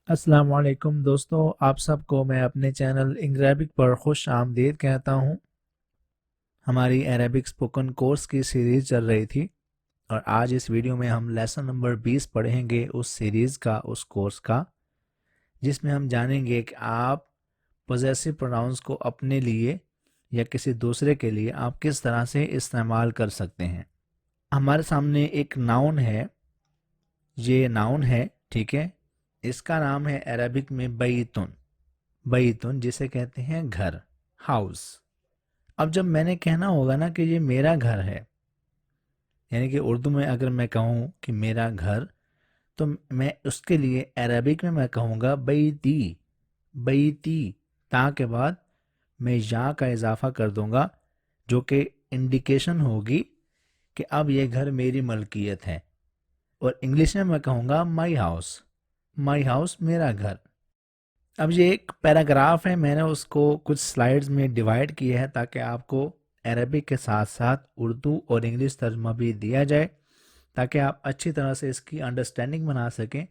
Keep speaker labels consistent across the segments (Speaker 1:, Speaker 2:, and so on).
Speaker 1: السلام علیکم دوستو، آپ سب کو میں اپنے چینل انگریبک پر خوش آمدید کہتا ہوں۔ ہماری عربک اسپوکن کورس کی سیریز چل رہی تھی اور آج اس ویڈیو میں ہم لیسن نمبر 20 پڑھیں گے اس سیریز کا، اس کورس کا، جس میں ہم جانیں گے کہ آپ پوزیسو پروناؤنس کو اپنے لیے یا کسی دوسرے کے لیے آپ کس طرح سے استعمال کر سکتے ہیں۔ ہمارے سامنے ایک ناؤن ہے، یہ ناؤن ہے، ٹھیک ہے۔ اس کا نام ہے عربک میں بیتن، بیتن جسے کہتے ہیں گھر، ہاؤس۔ اب جب میں نے کہنا ہوگا نا کہ یہ میرا گھر ہے، یعنی کہ اردو میں اگر میں کہوں کہ میرا گھر، تو میں اس کے لیے عربک میں کہوں گا بیتی، بیتی، تا کے بعد میں یا کا اضافہ کر دوں گا، جو کہ انڈیکیشن ہوگی کہ اب یہ گھر میری ملکیت ہے۔ اور انگلش میں کہوں گا مائی ہاؤس، مائی ہاؤس میرا گھر۔ اب یہ ایک پیراگراف ہے، میں نے اس کو کچھ سلائیڈز میں ڈیوائیڈ کیا ہے تاکہ آپ کو عربک کے ساتھ ساتھ اردو اور انگلش ترجمہ بھی دیا جائے، تاکہ آپ اچھی طرح سے اس کی انڈرسٹینڈنگ بنا سکیں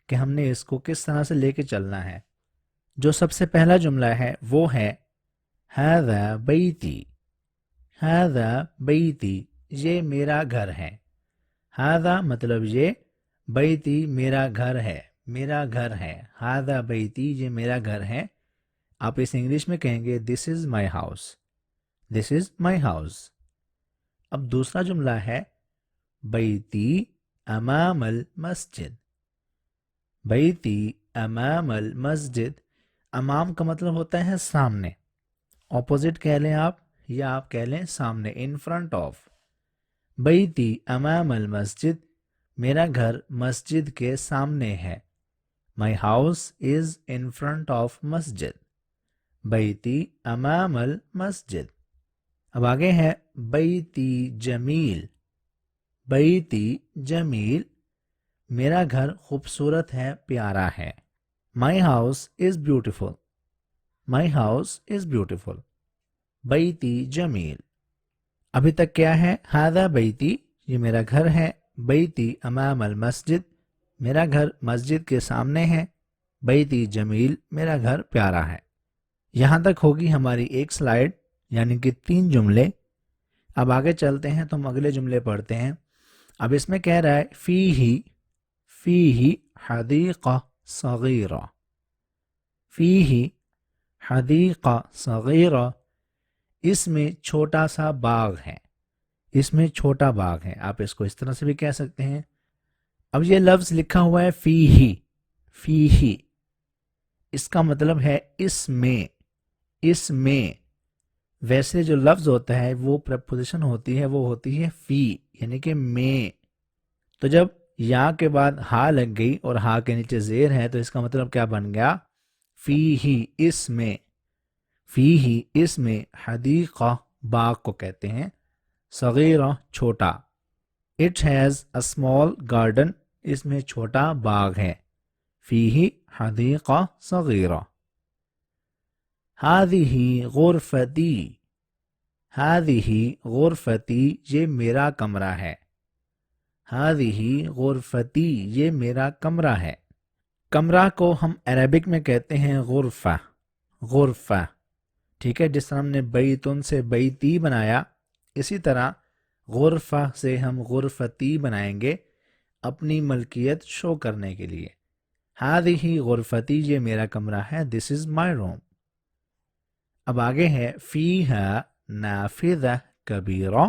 Speaker 1: کہ ہم نے اس کو کس طرح سے لے کے چلنا ہے۔ جو سب سے پہلا جملہ ہے وہ ہے ھذا بیتی، ھذا بیتی، یہ میرا گھر ہے۔ ھذا مطلب یہ، بیتی میرا گھر ہے، میرا گھر ہے۔ ھذا بیتی، یہ میرا گھر ہے۔ آپ اس انگلش میں کہیں گے دس از my house, this is my house. اب دوسرا جملہ ہے بیتی امام المسجد، بیتی امام المسجد۔ امام کا مطلب ہوتا ہے سامنے، اپوزٹ کہہ لیں آپ یا آپ کہہ لیں سامنے، ان فرنٹ آف۔ بیتی امام المسجد، میرا گھر مسجد کے سامنے ہے۔ My house is in front of مسجد، بیتی امام المسجد۔ اب آگے ہے بیتی جمیل، بیتی جمیل، میرا گھر خوبصورت ہے، پیارا ہے۔ My house is beautiful، My house is beautiful، بیتی جمیل۔ ابھی تک کیا ہے؟ ھذا بیتی، یہ میرا گھر ہے، بیتی امام المسجد، میرا گھر مسجد کے سامنے ہے، بیتی جمیل، میرا گھر پیارا ہے۔ یہاں تک ہوگی ہماری ایک سلائیڈ، یعنی کہ 3 جملے۔ اب آگے چلتے ہیں تو ہم اگلے جملے پڑھتے ہیں۔ اب اس میں کہہ رہا ہے فیہ حدیقہ صغیرہ، فیہ حدیقہ صغیرہ، اس میں چھوٹا سا باغ ہے، اس میں چھوٹا باغ ہے۔ آپ اس کو اس طرح سے بھی کہہ سکتے ہیں۔ اب یہ لفظ لکھا ہوا ہے فیہ، فیہ، اس کا مطلب ہے اس میں، اس میں۔ ویسے جو لفظ ہوتا ہے وہ پریپوزیشن ہوتی ہے، وہ ہوتی ہے فی، یعنی کہ میں۔ تو جب یا کے بعد ہا لگ گئی اور ہا کے نیچے زیر ہے تو اس کا مطلب کیا بن گیا؟ فیہ، اس میں، فیہ، اس میں، حدیقہ، باغ کو کہتے ہیں، صغیرہ، چھوٹا۔ It has a small garden, اس میں چھوٹا باغ ہے۔ فیہ حدیقہ صغیرہ۔ ہذہ غرفتی، ہذہ غرفتی، یہ میرا کمرہ ہے۔ ہذہ غرفتی، یہ میرا کمرہ ہے۔ کمرہ کو ہم عربک میں کہتے ہیں غرفہ، غرفہ، ٹھیک ہے۔ جس طرح ہم نے بیتن سے بیتی بنایا، اسی طرح غرفہ سے ہم غرفتی بنائیں گے، اپنی ملکیت شو کرنے کے لیے۔ ہذہ غرفتی، یہ میرا کمرہ ہے، دس از مائی روم۔ اب آگے ہے فیہا نافذہ کبیرہ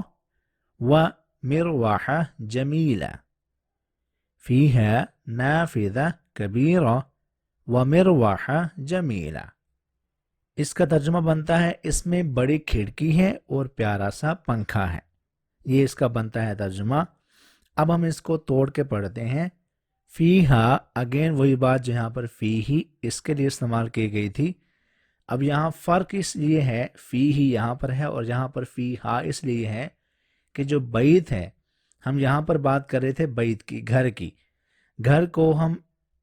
Speaker 1: و مروحہ جمیلہ، فیہا نافذہ کبیرہ و مروحہ جمیلہ۔ اس کا ترجمہ بنتا ہے اس میں بڑی کھڑکی ہے اور پیارا سا پنکھا ہے، یہ اس کا بنتا ہے ترجمہ۔ اب ہم اس کو توڑ کے پڑھتے ہیں۔ فیہا، اگین وہی بات جو یہاں پر فیہی اس کے لیے استعمال کی گئی تھی۔ اب یہاں فرق اس لیے ہے، فیہی یہاں پر ہے اور یہاں پر فیہا اس لیے ہے کہ جو بیت ہے، ہم یہاں پر بات کر رہے تھے بیت کی، گھر کی۔ گھر کو ہم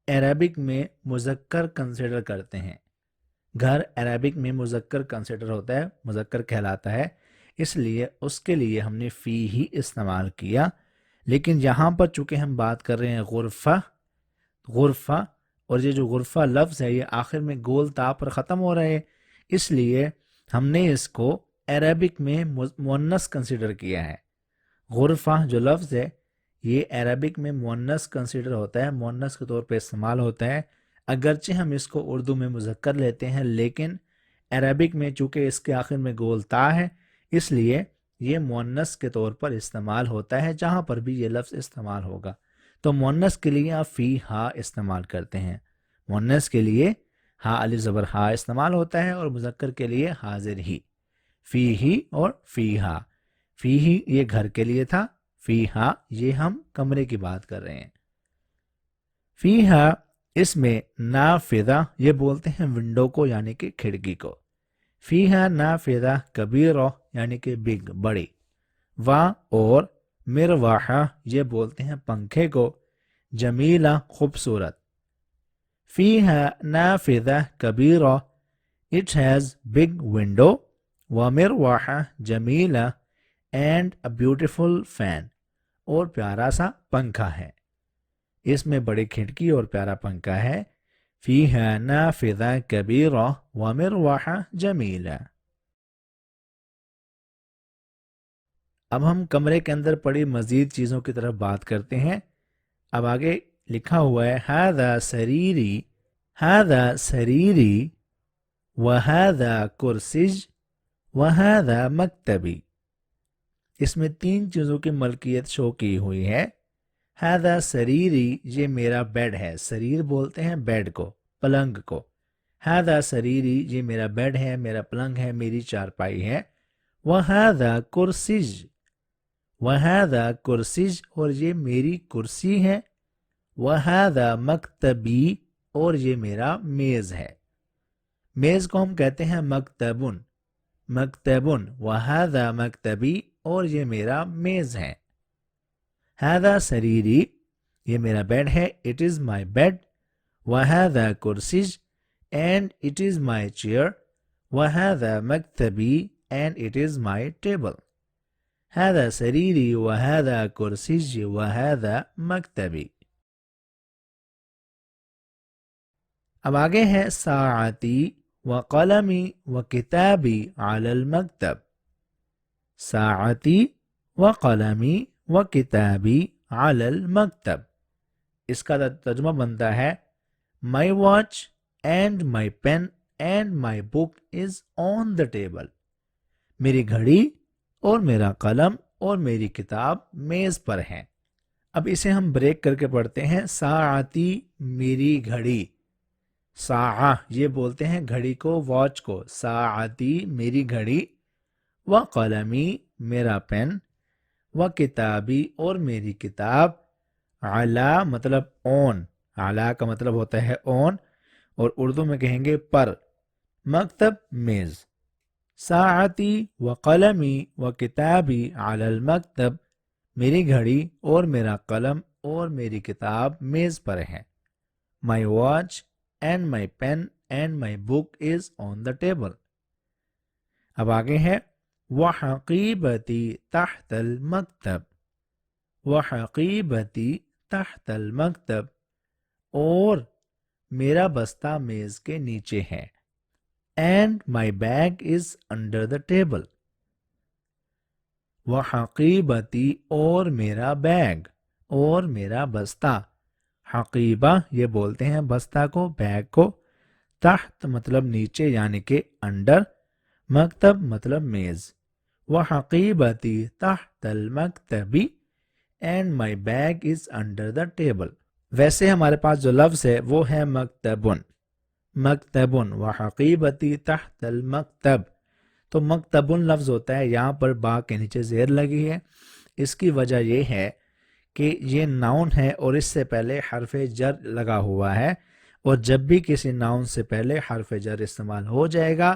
Speaker 1: عربک میں مذکر کنسیڈر کرتے ہیں، گھر عربک میں مذکر کنسیڈر ہوتا ہے، مذکر کہلاتا ہے، اس لیے اس کے لیے ہم نے فی ہی استعمال کیا۔ لیکن یہاں پر چونکہ ہم بات کر رہے ہیں غرفہ، غرفہ، اور یہ جو غرفہ لفظ ہے یہ آخر میں گول تا پر ختم ہو رہا ہے، اس لیے ہم نے اس کو عربک میں مؤنث کنسیڈر کیا ہے۔ غرفہ جو لفظ ہے یہ عربک میں مؤنث کنسیڈر ہوتا ہے، مؤنث کے طور پہ استعمال ہوتا ہے، اگرچہ ہم اس کو اردو میں مذکر لیتے ہیں، لیکن عربک میں چونکہ اس کے آخر میں گول تا ہے اس لیے یہ مؤنث کے طور پر استعمال ہوتا ہے جہاں پر بھی یہ لفظ استعمال ہوگا۔ تو مؤنث کے لیے آپ فی ہا استعمال کرتے ہیں، مؤنث کے لیے ہا الف زبر ہا استعمال ہوتا ہے، اور مذکر کے لیے حاضر ہی، فی ہی اور فی ہا۔ فی ہی یہ گھر کے لیے تھا، فی ہا یہ ہم کمرے کی بات کر رہے ہیں۔ فی ہا اس میں نافذہ یہ بولتے ہیں ونڈو کو یعنی کہ کھڑکی کو، فی ہا نافذہ کبیرہ یعنی کہ بگ بڑی، اور مروحہ یہ بولتے ہیں پنکھے کو، جمیلہ خوبصورت۔ فی ہا نافذہ کبیرہ it has big window ومروحہ Jamila and a beautiful fan اور پیارا سا پنکھا ہے، اس میں بڑی کھڑکی اور پیارا پنکھا ہے۔ فیہا نافذہ کبیرہ ومروحہ جمیلہ۔ اب ہم کمرے کے اندر پڑی مزید چیزوں کی طرف بات کرتے ہیں۔ اب آگے لکھا ہوا ہے ہذا سریری، ہذا سریری وہذا کرسج وہذا مکتبی۔ اس میں 3 چیزوں کی ملکیت شو کی ہوئی ہے۔ ہذا سریری یہ میرا بیڈ ہے، سریر بولتے ہیں بیڈ کو، پلنگ کو۔ ہذا سریری یہ میرا بیڈ ہے، میرا پلنگ ہے، میری چارپائی ہے۔ وہذا کرسج، وہذا کرسج اور یہ میری کرسی ہے۔ وہذا مکتبی اور یہ میرا میز ہے۔ میز کو ہم کہتے ہیں مکتبن، مکتبن، وہذا مکتبی اور یہ میرا میز ہے۔ ہذا سریری یہ میرا بیڈ ہے، it is my bed۔ وہذا کرسج and it is my chair۔ وہذا مکتبی and it is my table۔ ہذا سریری وہذا کرسج وہذا مکتبی۔ اب آگے ہے ساعتی وقلمی وکتابی علی المکتب۔ ساعتی وقلمی وکتابی علی المکتب، اس کا ترجمہ بنتا ہے My watch and my pen and my book is on the table۔ میری گھڑی اور میرا قلم اور میری کتاب میز پر ہیں۔ اب اسے ہم بریک کر کے پڑھتے ہیں۔ ساعتی میری گھڑی، ساعہ یہ بولتے ہیں گھڑی کو، واچ کو، ساعتی میری گھڑی، وقلمی میرا پین، وکتابی اور میری کتاب، علی مطلب اون، علی کا مطلب ہوتا ہے اون اور اردو میں کہیں گے پر، مکتب میز۔ ساعتی وقلمی وکتابی علی المکتب، میری گھڑی اور میرا قلم اور میری کتاب میز پر ہے۔ My watch and my pen and my book is on the table۔ اب آگے ہے وحقیبتی تحت المکتب، وحقیبتی تحت المکتب اور میرا بستہ میز کے نیچے ہے۔ And my bag is under the table۔ وحقیبتی اور میرا بیگ اور میرا بستہ، حقیبہ یہ بولتے ہیں بستہ کو، بیگ کو، تحت مطلب نیچے یعنی کہ انڈر، مکتب مطلب میز۔ وحقیبتی تحت المکتبی and my bag is under the table۔ ویسے ہمارے پاس جو لفظ ہے وہ ہے مکتبن، مکتبن، وحقیبتی تحت المکتب۔ تو مکتبن لفظ ہوتا ہے، یہاں پر با کے نیچے زیر لگی ہے۔ اس کی وجہ یہ ہے کہ یہ ناؤن ہے اور اس سے پہلے حرف جر لگا ہوا ہے، اور جب بھی کسی ناؤن سے پہلے حرف جر استعمال ہو جائے گا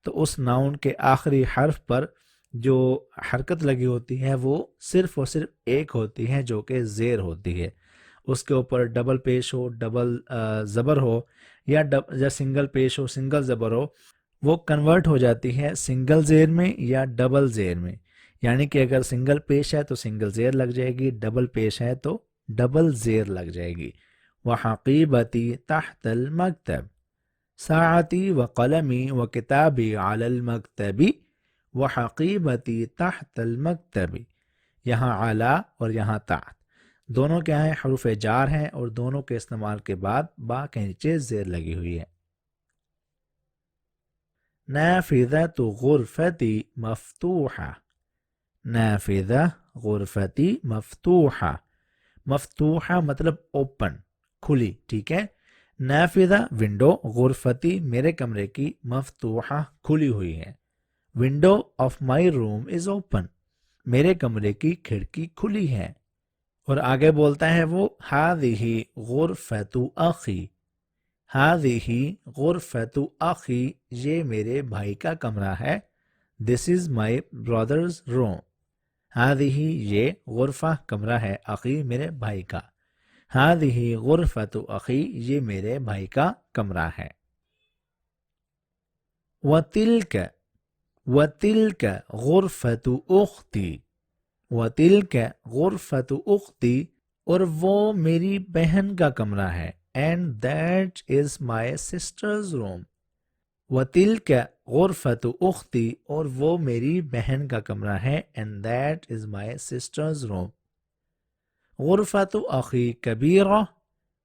Speaker 1: تو اس ناؤن کے آخری حرف پر جو حرکت لگی ہوتی ہے وہ صرف اور صرف ایک ہوتی ہے جو کہ زیر ہوتی ہے۔ اس کے اوپر ڈبل پیش ہو، ڈبل زبر ہو، یا سنگل پیش ہو، سنگل زبر ہو، وہ کنورٹ ہو جاتی ہے سنگل زیر میں یا ڈبل زیر میں۔ یعنی کہ اگر سنگل پیش ہے تو سنگل زیر لگ جائے گی، ڈبل پیش ہے تو ڈبل زیر لگ جائے گی۔ وحقيبتي تحت المكتب ساعتي وقلمي وكتابي على المكتب وحقيبتي تحت المكتب. یہاں اعلیٰ اور یہاں تحت دونوں کیا ہیں؟ حروف جار ہیں، اور دونوں کے استعمال کے بعد با کے نیچے زیر لگی ہوئی ہے. نافذة غرفتي مفتوحة. نافذة غرفتي مفتوحة. مفتوحہ مطلب اوپن، کھلی، ٹھیک ہے. نافذہ ونڈو، غرفتی میرے کمرے کی، مفتوحہ کھلی ہوئی ہے. Window of my room is open, میرے کمرے کی کھڑکی کھلی ہے. اور آگے بولتا ہے وہ هذه غرفة اخی. هذه غرفة اخی، یہ میرے بھائی کا کمرہ ہے. This is my brother's room. هذه یہ غرفہ کمرہ ہے، اخی میرے بھائی کا. هذه غرفة اخی، یہ میرے بھائی کا کمرہ ہے. وتلك وتلك غرفة اختی. وتلك غرفة اختی، اور وہ میری بہن کا کمرہ ہے. And that is my sister's room. وَتِلْكَ غُرْفَةُ أُخْتِي، اور وہ میری بہن کا کمرہ ہے. And that is my sister's room. غرفة أخي كبيرة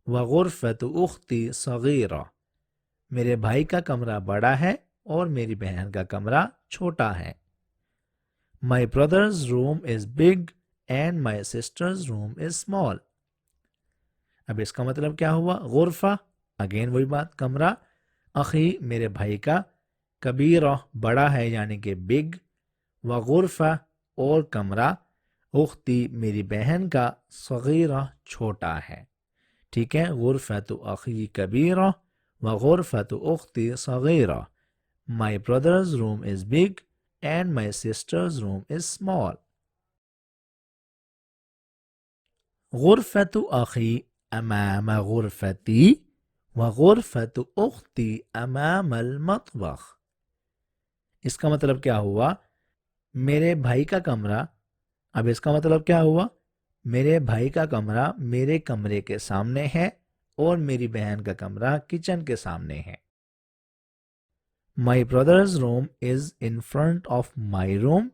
Speaker 1: وغرفة أختي صغيرة. میرے بھائی کا کمرہ بڑا ہے اور میری بہن کا کمرہ چھوٹا ہے. My brother's room is big and my sister's room is small. اب اس کا مطلب کیا ہوا؟ غرفہ، اگین وہی بات، کمرہ. اخی میرے بھائی کا، کبیرہ بڑا ہے یعنی کہ بگ، وغرفہ اور کمرہ، اختی میری بہن کا، صغیرہ چھوٹا ہے. ٹھیک ہے، غرفۃ اخی کبیرہ وغرفۃ اختی صغیرہ. My brother's room is big and my sister's room is small. غرفۃ اخی امام غرفتی وغرفۃ اختی امام المطبخ. اس کا مطلب کیا ہوا؟ میرے بھائی کا کمرہ، اب اس کا مطلب کیا ہوا؟ میرے بھائی کا کمرہ میرے کمرے کے سامنے ہے اور میری بہن کا کمرہ کچن کے سامنے ہے. My brother's room is in front of my room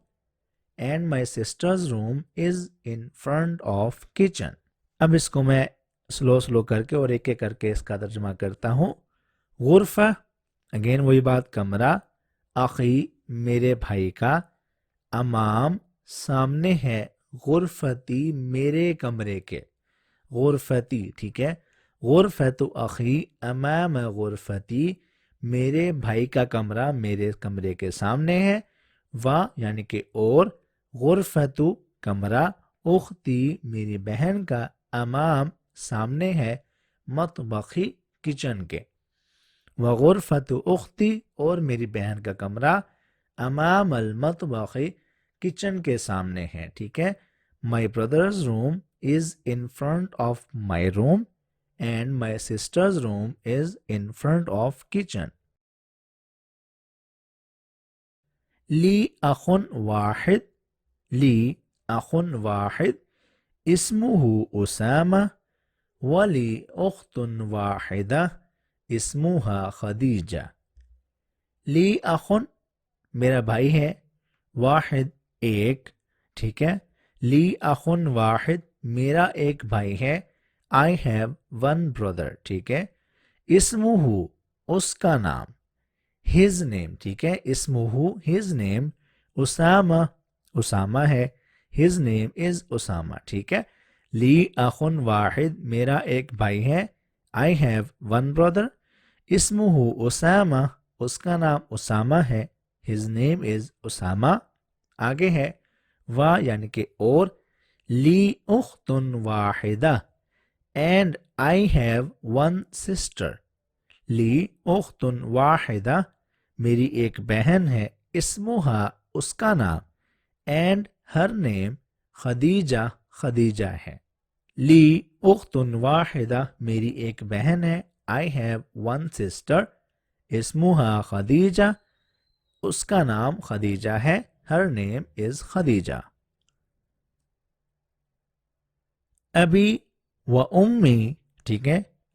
Speaker 1: and my sister's room is in front of kitchen. اب اس کو میں سلو کر کے اور ایک ایک کر کے اس کا ترجمہ کرتا ہوں. غرفہ، اگین وہی بات، کمرہ. اخی میرے بھائی کا، امام سامنے ہے، غرفتی میرے کمرے کے، غرفتی، ٹھیک ہے. غرفۃ اخی امام غرفتی، میرے بھائی کا کمرہ میرے کمرے کے سامنے ہے. یعنی کہ اور، غرفۃ کمرہ، اختی میری بہن کا، امام سامنے ہے، مطبخی کچن کے. وغرفۃ اختی، اور میری بہن کا کمرہ، امام المطبخی کچن کے سامنے ہے. ٹھیک ہے. My brother's room is in front of my room and my sister's room is in front of kitchen. لی اخ واحد. لی اخ واحد اسمہ اسامہ ولی اخت واحدہ اسمها خدیجہ. لی اخ میرا بھائی ہے، واحد ایک، ٹھیک ہے. لی اخ واحد میرا ایک بھائی ہے. I have one brother، ٹھیک ہے. اسمہ اس کا نام، his name، ٹھیک ہے. اسمہ his name، اسامہ اسامہ ہے، his name is اسامہ، ٹھیک ہے. لی اخ واحد میرا ایک بھائی ہے. I have one brother. اسمہ Usama اس کا نام اسامہ ہے. his name is Usama. آگے ہے یعنی کہ اور. لی اخت واحدہ and I have one sister. لی اخت واحدہ میری ایک بہن ہے. اسمہا اس کا نام، and her name Khadija Khadija ہے. لی اخت واحدہ میری ایک بہن ہے. I have one sister. اسمہا Khadija اس کا نام خدیجہ ہے. her name is Khadija. ابی و امی، ٹھیک ہے.